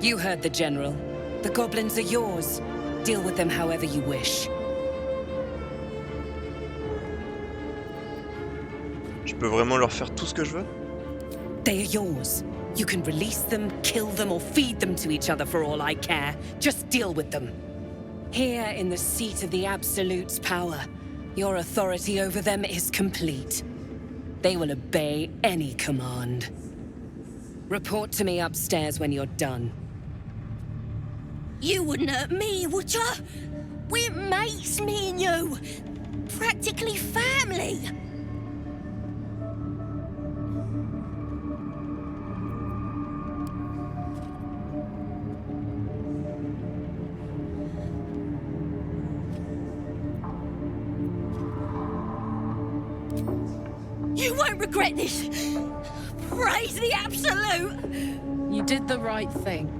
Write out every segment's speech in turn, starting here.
You heard the General. The goblins are yours. Deal with them however you wish. Je peux vraiment leur faire tout ce que je veux? They are yours. You can release them, kill them, or feed them to each other for all I care. Just deal with them. Here in the seat of the Absolute's power, your authority over them is complete. They will obey any command. Report to me upstairs when you're done. You wouldn't hurt me, would ya? We're mates, me and you. Practically family. You won't regret this. Praise the Absolute. You did the right thing.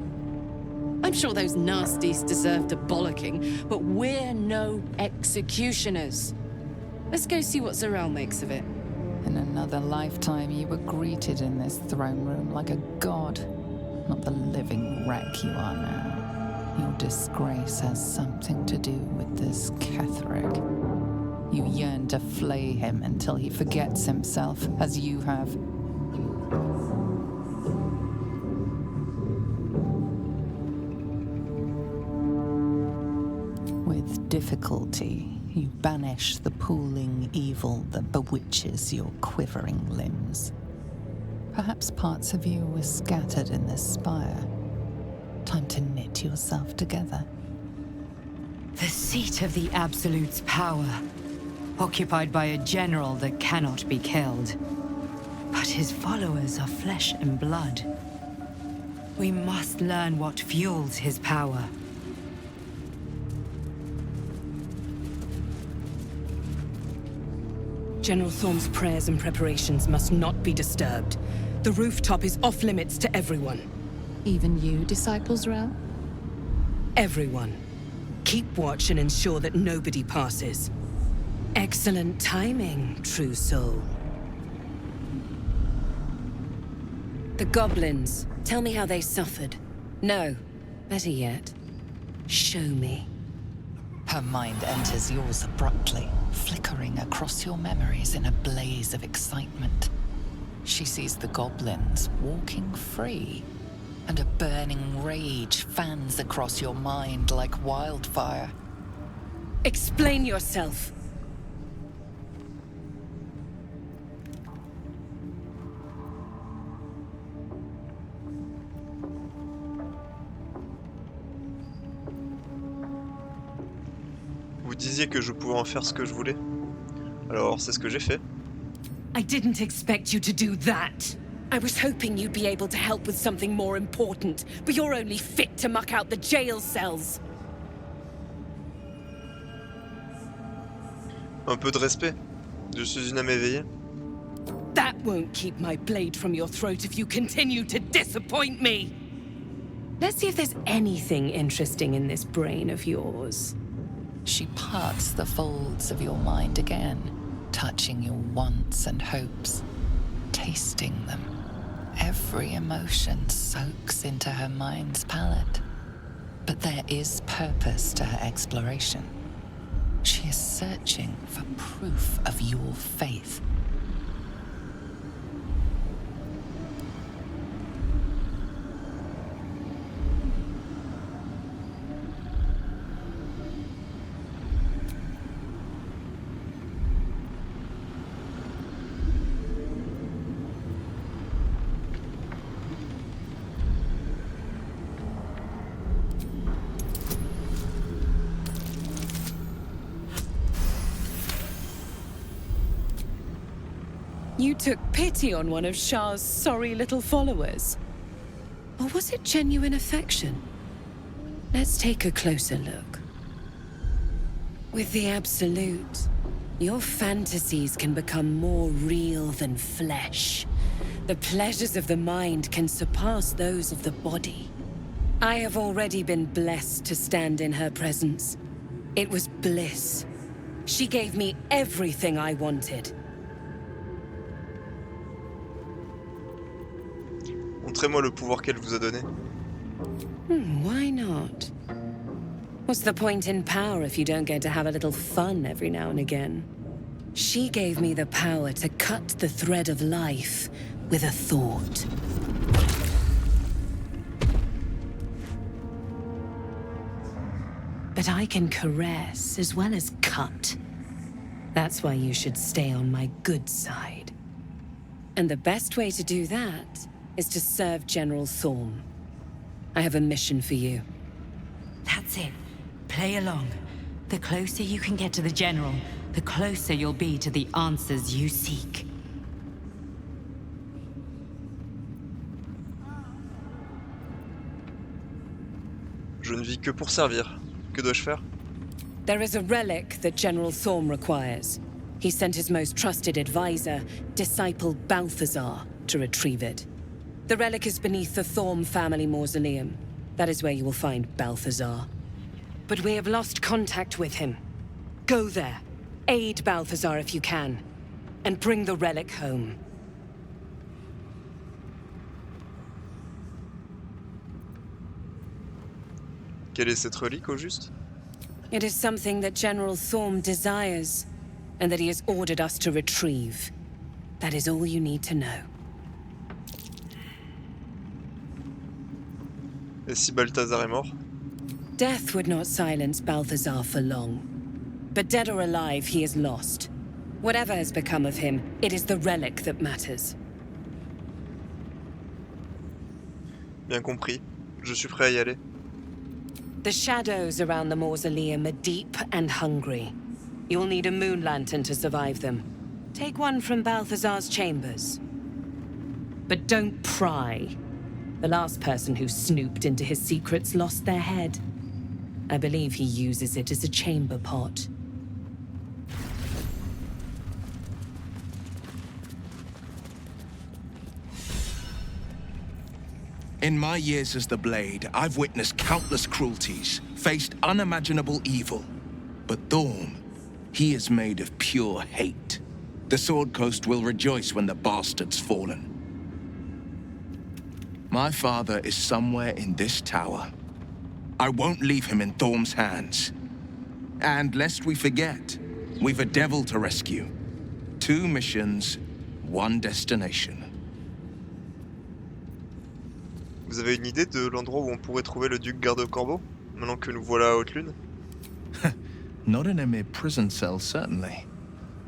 I'm sure those nasties deserved a bollocking, but we're no executioners. Let's go see what Zarel makes of it. In another lifetime, you were greeted in this throne room like a god, not the living wreck you are now. Your disgrace has something to do with this Ketheric. You yearn to flay him until he forgets himself, as you have. With difficulty, you banish the pooling evil that bewitches your quivering limbs. Perhaps parts of you were scattered in this spire. Time to knit yourself together. The seat of the Absolute's power, occupied by a general that cannot be killed. But his followers are flesh and blood. We must learn what fuels his power. General Thorm's prayers and preparations must not be disturbed. The rooftop is off limits to everyone. Even you, Disciples Rel? Everyone. Keep watch and ensure that nobody passes. Excellent timing, true soul. The goblins. Tell me how they suffered. No, better yet, show me. Her mind enters yours abruptly, flickering across your memories in a blaze of excitement. She sees the goblins walking free, and a burning rage fans across your mind like wildfire. Explain yourself. Vous disiez que je pouvais en faire ce que je voulais. Alors, c'est ce que j'ai fait. I didn't expect you to do that. I was hoping you'd be able to help with something more important, but you're only fit to muck out the jail cells. Un peu de respect. Je suis une âme éveillée. That won't keep my blade from your throat if you continue to disappoint me. Let's see if there's anything interesting in this brain of yours. She parts the folds of your mind again, touching your wants and hopes, tasting them. Every emotion soaks into her mind's palate. But there is purpose to her exploration. She is searching for proof of your faith. You took pity on one of Shah's sorry little followers. Or was it genuine affection? Let's take a closer look. With the Absolute, your fantasies can become more real than flesh. The pleasures of the mind can surpass those of the body. I have already been blessed to stand in her presence. It was bliss. She gave me everything I wanted. Montrez-moi le pouvoir qu'elle vous a donné. Why not? What's the point in power if you don't get to have a little fun every now and again? She gave me the power to cut the thread of life with a thought. But I can caress as well as cut. That's why you should stay on my good side. And the best way to do that is to serve General Thorm. I have a mission for you. That's it. Play along. The closer you can get to the General, the closer you'll be to the answers you seek. Je ne vis que pour servir. Que dois-je faire? There is a relic that General Thorm requires. He sent his most trusted advisor, disciple Balthazar, to retrieve it. The relic is beneath the Thorm family mausoleum. That is where you will find Balthazar. But we have lost contact with him. Go there, aid Balthazar if you can, and bring the relic home. Quelle est cette relique au juste? It is something that General Thorm desires, and that he has ordered us to retrieve. That is all you need to know. Et si Balthazar est mort? Death would not silence Balthazar for long. But dead or alive, he is lost. Whatever has become of him, it is the relic that matters. Bien compris. Je suis prêt à y aller. The shadows around the mausoleum are deep and hungry. You'll need a moon lantern to survive them. Take one from Balthazar's chambers. But don't pry. The last person who snooped into his secrets lost their head. I believe he uses it as a chamber pot. In my years as the Blade, I've witnessed countless cruelties, faced unimaginable evil. But Thorm, he is made of pure hate. The Sword Coast will rejoice when the bastard's fallen. My father is somewhere in this tower. I won't leave him in Thorm's hands. And lest we forget, we've a devil to rescue. 2 missions, 1 destination. Vous avez une idée de l'endroit où on pourrait trouver le duc Garde-Corbeau, maintenant que nous voilà à Hautelune? Not in a mere prison cell, certainly.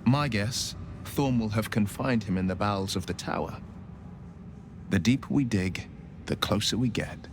My guess, Thorm will have confined him in the bowels of the tower. The deeper we dig, the closer we get.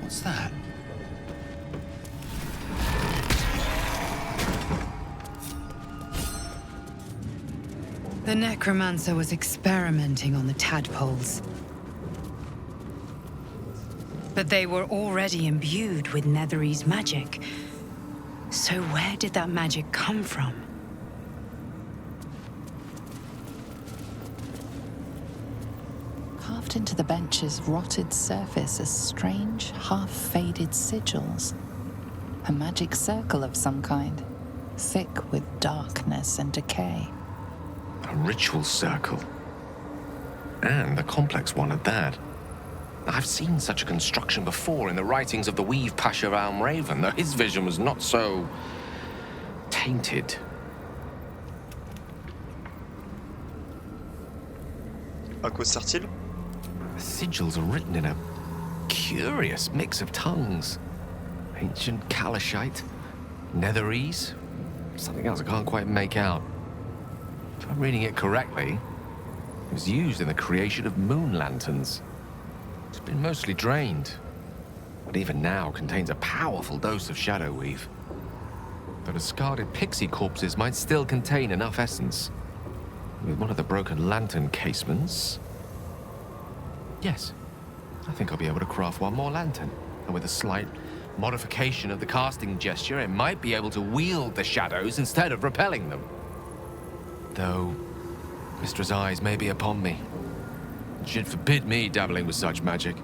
What's that? The necromancer was experimenting on the tadpoles. But they were already imbued with Netherese magic. So where did that magic come from? Carved into the bench's rotted surface are strange, half-faded sigils. A magic circle of some kind, thick with darkness and decay. A ritual circle. And a complex one at that. I've seen such a construction before in the writings of the Weave Pasha Raven, though his vision was not so tainted. À quoi sert-il? The sigils are written in a curious mix of tongues. Ancient Kalashite, Netherese, something else I can't quite make out. If I'm reading it correctly, it was used in the creation of moon lanterns. It's been mostly drained, but even now contains a powerful dose of shadow weave. The discarded pixie corpses might still contain enough essence. With one of the broken lantern casements... Yes, I think I'll be able to craft one more lantern. And with a slight modification of the casting gesture, it might be able to wield the shadows instead of repelling them. Though, Mystra's eyes may be upon me. She'd forbid me dabbling with such magic.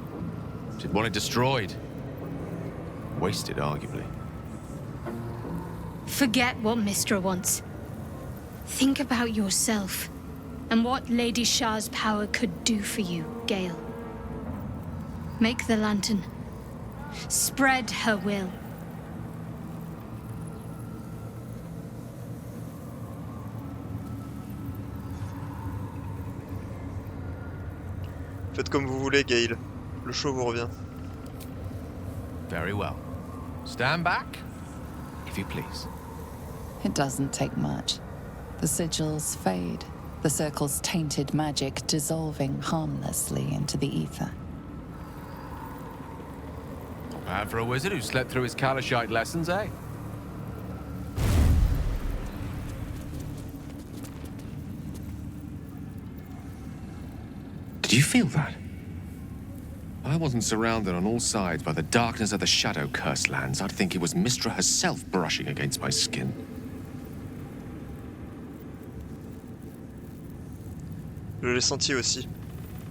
She'd want it destroyed. Wasted, arguably. Forget what Mystra wants. Think about yourself, and what Lady Shah's power could do for you, Gale. Make the lantern. Spread her will. Faites comme vous voulez, Gale. Le show vous revient. Very well. Stand back, if you please. It doesn't take much. The sigils fade, the circle's tainted magic dissolving harmlessly into the ether. Not bad for a wizard who slept through his Kalashite lessons, eh? Did you feel that? If I wasn't surrounded on all sides by the darkness of the shadow-cursed lands, I'd think it was Mystra herself brushing against my skin. Je l'ai senti aussi.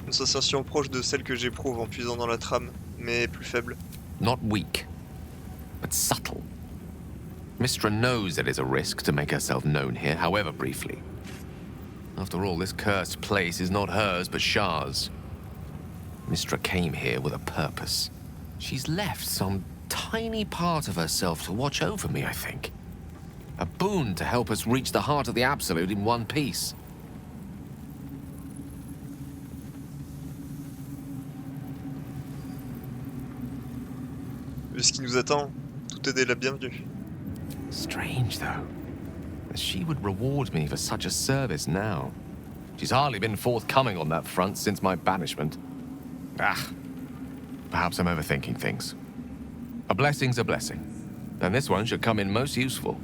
Une sensation proche de celle que j'éprouve en puisant dans la trame, mais plus faible. Not weak, but subtle. Mystra knows it is a risk to make herself known here, however briefly. After all, this cursed place is not hers, but Shah's. Mystra came here with a purpose. She's left some tiny part of herself to watch over me, I think. A boon to help us reach the heart of the Absolute in one piece. Vu ce qui nous attend, tout est la bienvenue. Strange, though, that she would reward me for such a service now. She's hardly been forthcoming on that front since my banishment. Perhaps I'm overthinking things. A blessing's a blessing, and this one should come in most useful.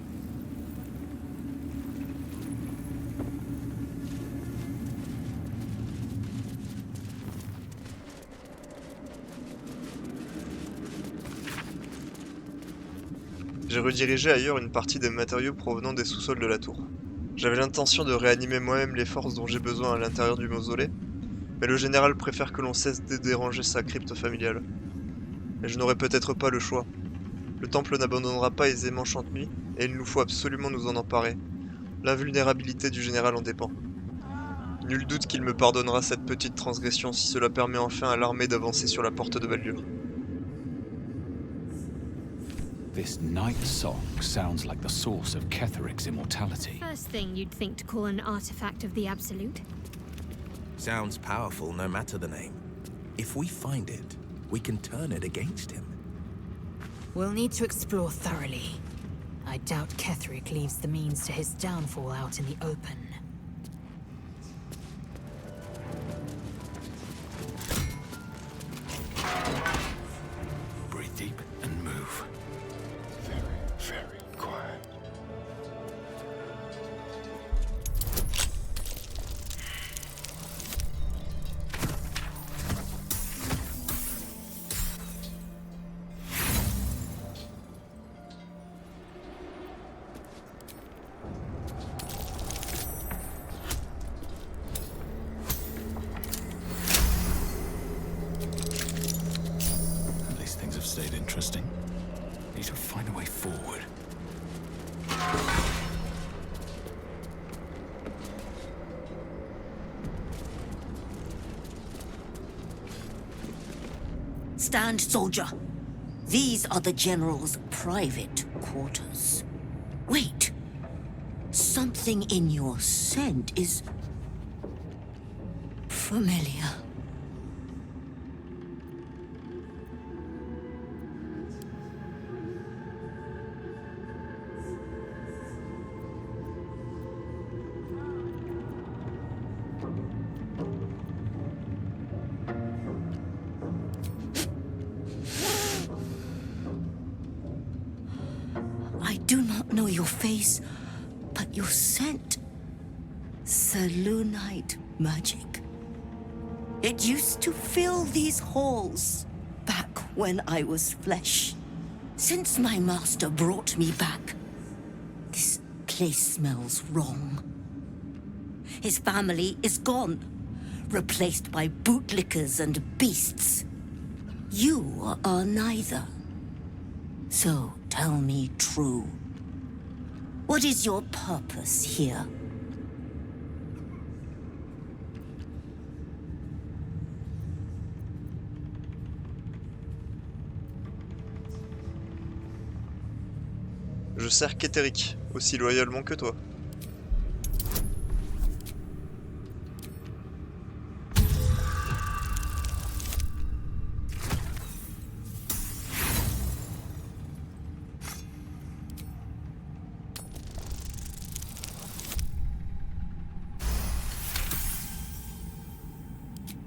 J'ai redirigé ailleurs une partie des matériaux provenant des sous-sols de la tour. J'avais l'intention de réanimer moi-même les forces dont j'ai besoin à l'intérieur du mausolée, mais le général préfère que l'on cesse de déranger sa crypte familiale. Et je n'aurai peut-être pas le choix. Le temple n'abandonnera pas aisément Chante-Nuit, et il nous faut absolument nous en emparer. L'invulnérabilité du général en dépend. Nul doute qu'il me pardonnera cette petite transgression si cela permet enfin à l'armée d'avancer sur la porte de Baldur. This night song sounds like the source of Ketheric's immortality. First thing you'd think to call an artifact of the Absolute. Sounds powerful no matter the name. If we find it, we can turn it against him. We'll need to explore thoroughly. I doubt Ketheric leaves the means to his downfall out in the open. Breathe deep and move. Very quiet. Stayed interesting. Need to find a way forward. Stand, soldier. These are the General's private quarters. Wait. Something in your scent is familiar. I do not know your face, but your scent. Selûnite magic. It used to fill these halls back when I was flesh. Since my master brought me back, this place smells wrong. His family is gone, replaced by bootlickers and beasts. You are neither. So tell me true. What is your purpose here? Je sers Keterik, aussi loyalement que toi.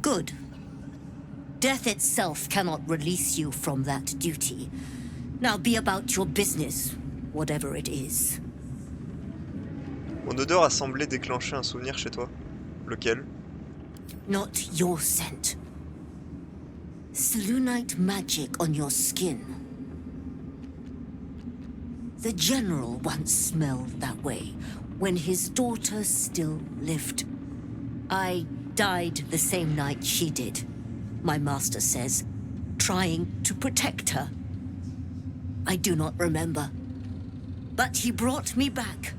Good. Death itself cannot release you from that duty. Now be about your business, whatever it is. Mon odeur a semblé déclencher un souvenir chez toi. Lequel? Not your scent. Selûnite magic on your skin. The general once smelled that way, when his daughter still lived. I died the same night she did, my master says, trying to protect her. I do not remember. But he brought me back.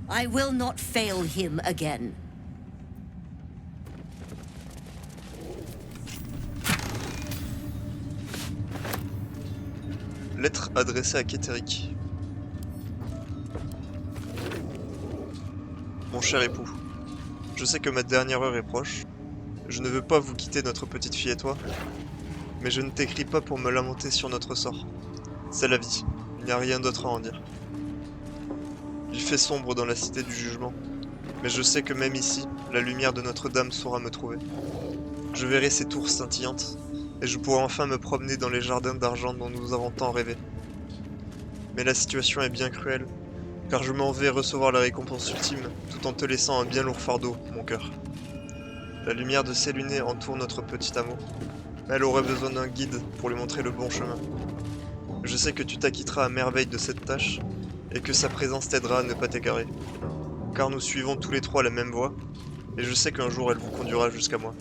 I will not fail him again. Lettre adressée à Keterik. Mon cher époux, je sais que ma dernière heure est proche. Je ne veux pas vous quitter, notre petite fille et toi, mais je ne t'écris pas pour me lamenter sur notre sort. C'est la vie, il n'y a rien d'autre à en dire. Il fait sombre dans la cité du jugement, mais je sais que même ici, la lumière de Notre-Dame saura me trouver. Je verrai ces tours scintillantes, et je pourrai enfin me promener dans les jardins d'argent dont nous avons tant rêvé. Mais la situation est bien cruelle, car je m'en vais recevoir la récompense ultime, tout en te laissant un bien lourd fardeau, mon cœur. La lumière de Hautelune entoure notre petit hameau, mais elle aurait besoin d'un guide pour lui montrer le bon chemin. Je sais que tu t'acquitteras à merveille de cette tâche, et que sa présence t'aidera à ne pas t'égarer, car nous suivons tous les trois la même voie, et je sais qu'un jour elle vous conduira jusqu'à moi.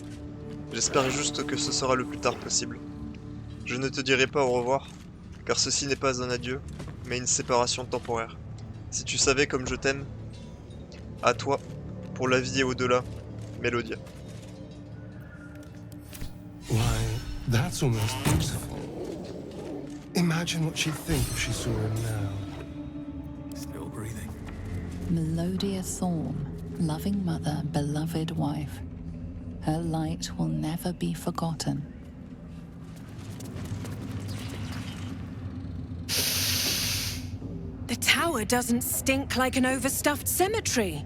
J'espère juste que ce sera le plus tard possible. Je ne te dirai pas au revoir, car ceci n'est pas un adieu, mais une séparation temporaire. Si tu savais comme je t'aime, à toi, pour la vie et au-delà, Mélodia. Why, that's almost beautiful. Imagine what she'd think if she saw him now. Still breathing. Melodia Thorm, loving mother, beloved wife. Her light will never be forgotten. The tower doesn't stink like an overstuffed cemetery.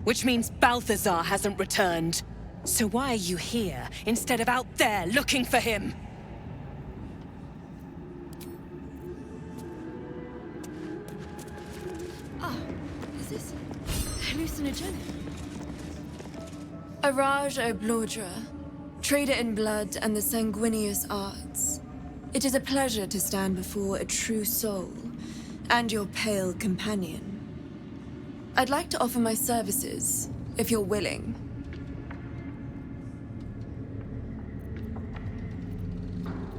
Which means Balthazar hasn't returned. So why are you here, instead of out there looking for him? Is this hallucinogenic? Araj O'Blodra, trader in blood and the sanguineous arts. It is a pleasure to stand before a true soul, and your pale companion. I'd like to offer my services, if you're willing.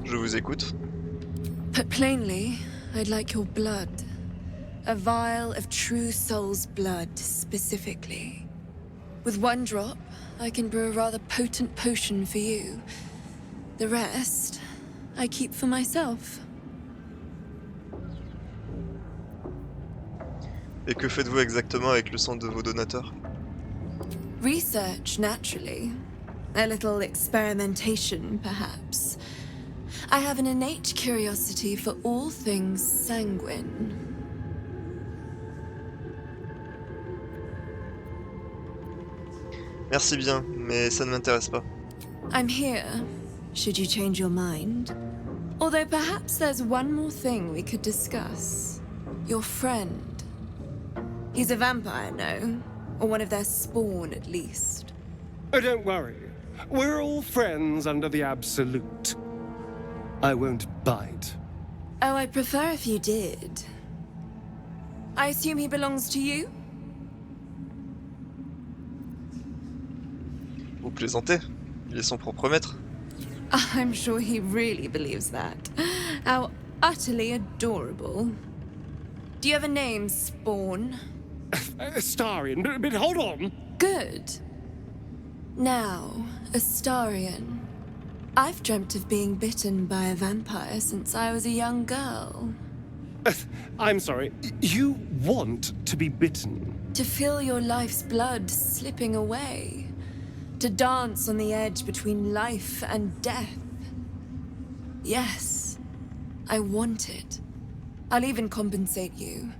Je vous écoute. Put plainly, I'd like your blood. A vial of true soul's blood, specifically. With one drop, I can brew a rather potent potion for you. The rest, I keep for myself. Et que faites-vous exactement avec le sang de vos donateurs? Research, naturally. A little experimentation, perhaps. I have an innate curiosity for all things sanguine. Merci bien, mais ça ne m'intéresse pas. I'm here, should you change your mind. Although perhaps there's one more thing we could discuss. Your friend. He's a vampire, no? Or one of their spawn, at least. Oh, don't worry. We're all friends under the Absolute. I won't bite. Oh, I'd prefer if you did. I assume he belongs to you? Vous plaisantez? Il est son propre maître. I'm sure he really believes that. How utterly adorable. Do you have a name, Spawn? Astarion, but hold on. Good. Now, Astarion. I've dreamt of being bitten by a vampire since I was a young girl. I'm sorry, you want to be bitten? To feel your life's blood slipping away. To dance on the edge between life and death. Yes, I want it. I'll even compensate you.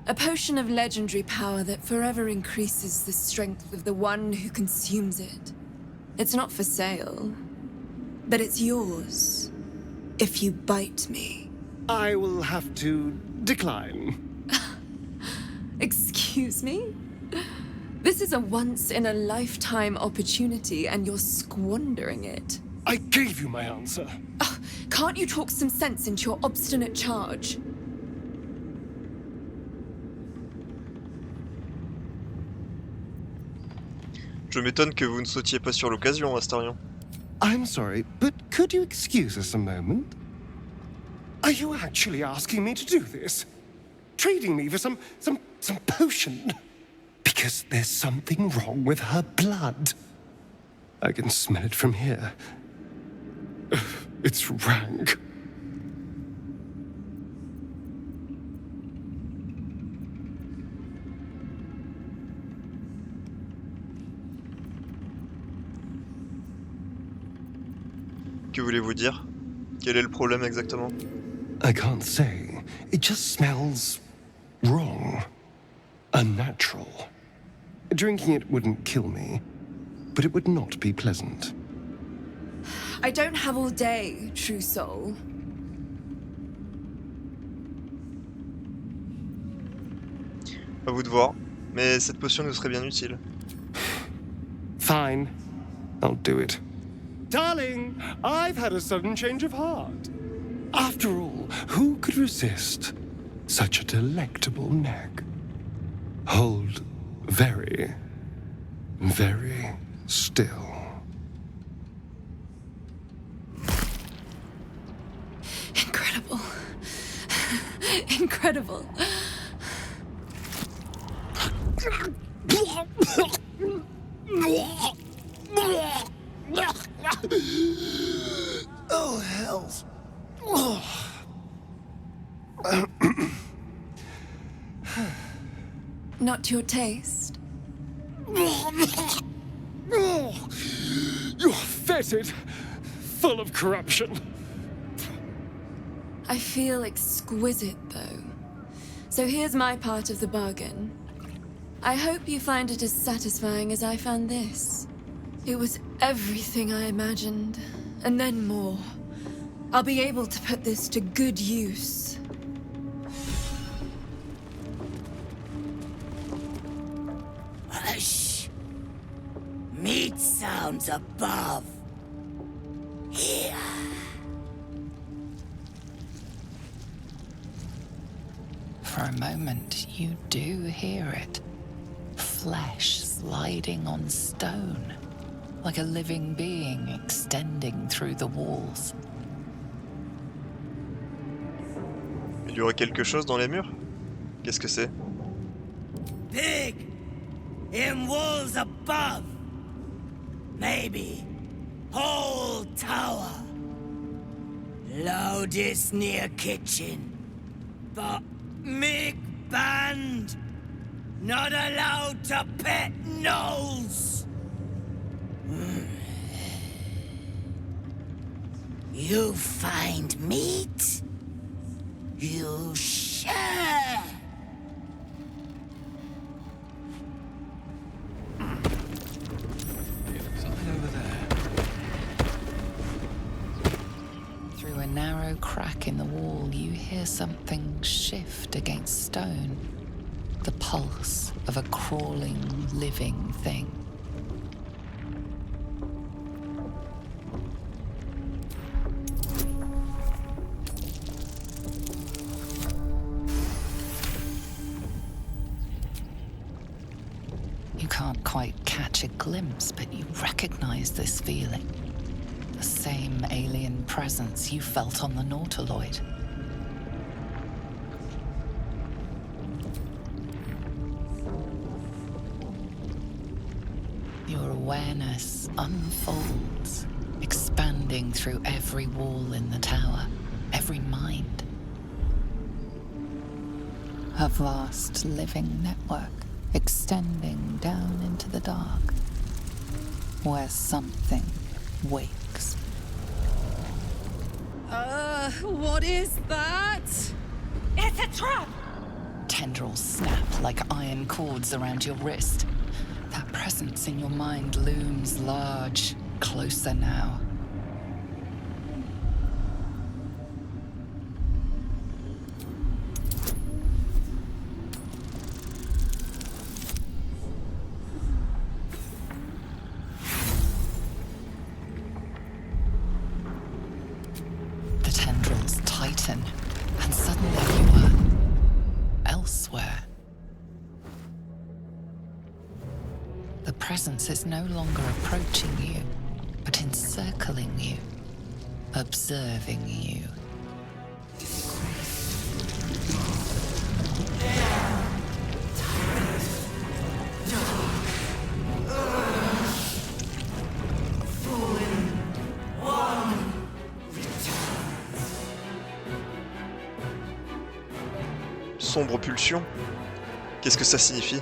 A potion of legendary power that forever increases the strength of the one who consumes it. It's not for sale, but it's yours if you bite me. I will have to decline. Excuse me? This is a once-in-a-lifetime opportunity, and you're squandering it. I gave you my answer. Can't you talk some sense into your obstinate charge? Je m'étonne que vous ne sautiez pas sur l'occasion, Astarion. I'm sorry, but could you excuse us a moment? Are you actually asking me to do this? Trading me for some potion? Because there's something wrong with her blood. I can smell it from here. It's rank. Que voulez-vous dire? Quel est le problème exactement? I can't say. It just smells wrong. Unnatural. Drinking it wouldn't kill me, but it would not be pleasant. I don't have all day, true soul. À vous de voir, mais cette potion nous serait bien utile. Fine. I'll do it. Darling, I've had a sudden change of heart. After all, who could resist such a delectable neck? Hold very, very still. Incredible. Incredible. Oh, hells. Not to your taste? You're fetid, full of corruption. I feel exquisite, though. So here's my part of the bargain. I hope you find it as satisfying as I found this. It was everything I imagined, and then more. I'll be able to put this to good use. Hush! Meat sounds above. Here. For a moment, you do hear it. Flesh sliding on stone, like a living being extending through the walls. Il y aurait quelque chose dans les murs? Qu'est-ce que c'est? Big! In walls above! Maybe whole tower. Loudest near kitchen. But Mick banned. Not allowed to pet gnolls. You find meat? You share. Something over there. Through a narrow crack in the wall, you hear something shift against stone. The pulse of a crawling, living thing. can't quite catch a glimpse, but you recognize this feeling. The same alien presence you felt on the Nautiloid. Your awareness unfolds, expanding through every wall in the tower, every mind. A vast living network extending down into the dark, where something wakes. What is that? It's a trap! Tendrils snap like iron cords around your wrist. That presence in your mind looms large, closer now. The tendrils tighten, and suddenly you are elsewhere. The presence is no longer approaching you, but encircling you, observing you. Sombre pulsion? Qu'est-ce que ça signifie?